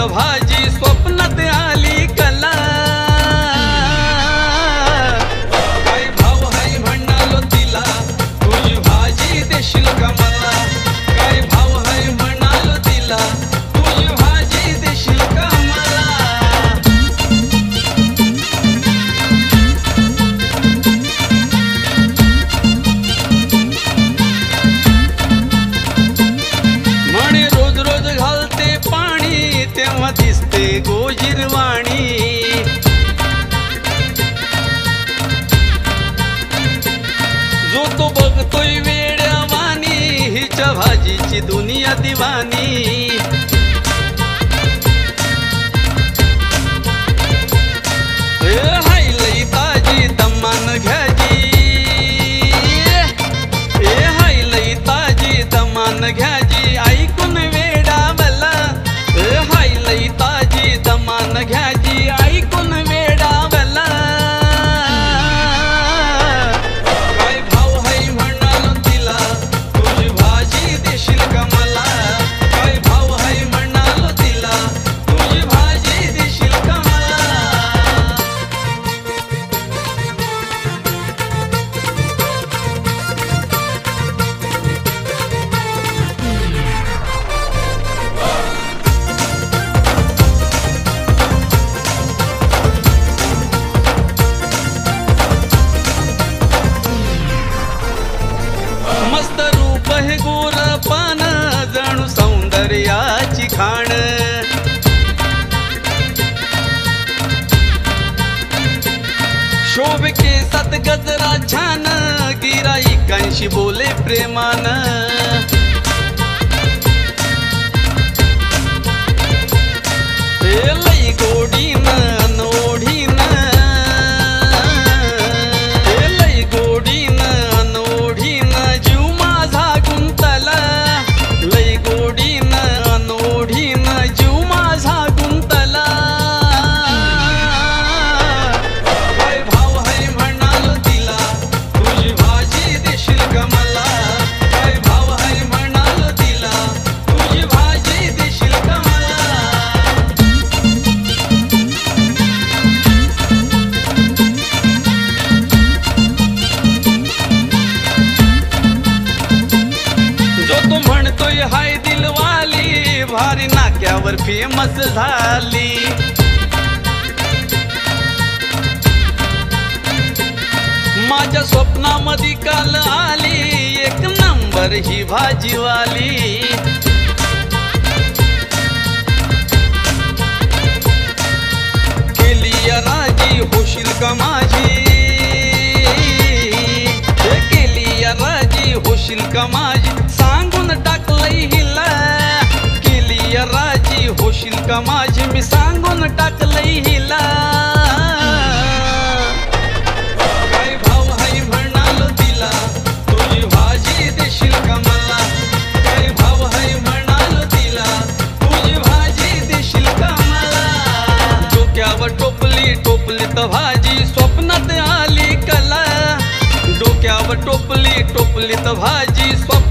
भाजी स्वप्नात आली कला। काय भाव हाय म्हणालो तिला, तुझी भाजी देशील का मला? काय भाव हाय म्हणालो तिला, तुझी भाजी देशील का मला? म्हणे रोज रोज घालते पाणी, तेव्हा दिसते गोजिरवाणी। जो तो बघतोय वेड्यावानी, हिच्या भाजीची दुनिया दिवानी। हाय लई ताजी दमान घ्याजी, हाय लई ताजी दमान घ्याजी, ऐकून वेडावला। हाय लई ताजी दमान घ्याजी, ऐकून वेडावला। काय भाव हाय म्हणालो तिला, तुझी भाजी देशील का मला? काय भाव हाय म्हणालो तिला, तुझी भाजी देशील का मला? मस्त रूप हे गोर पान, जणू सौंदर्याची खाण। शोभ केसात गजरा छान, गिराईकांशी बोले प्रेमान। लई गोडीन अनोढीन, लई गोडीन अनोढीन, जीव माझा गुंतला। लई गोडीन अनोढीन, जीव माझा गुंतला। काय भाव हाय म्हणालो तिला, तुझी भाजी देशील का मला? काय भाव हाय म्हणालो तिला, तुझी भाजी देशील का मला? जो तू म्हणतोय हाय दिलवाली, भारी नाक्यावर फेमस झाली। माझ्या स्वप्नामध्ये काल आली, एक नंबर ही भाजीवाली। केली या राजी होशील का माझी, केली या राजी होशील का माझी, सांगून टाकलंय हिला। केली या राजी होशील का माझी, मी सांगून टाकलंय हिला। काय भाव हाय म्हणालो तिला, तुझी भाजी देशील का मला? काय भाव हाय म्हणालो तिला, तुझी भाजी देशील का मला? डोक्यावर टोपली टोपलीत भाजी, स्वप्नात आली कला। डोक्यावर टोपली टोपलीत भाजी, स्वप्नात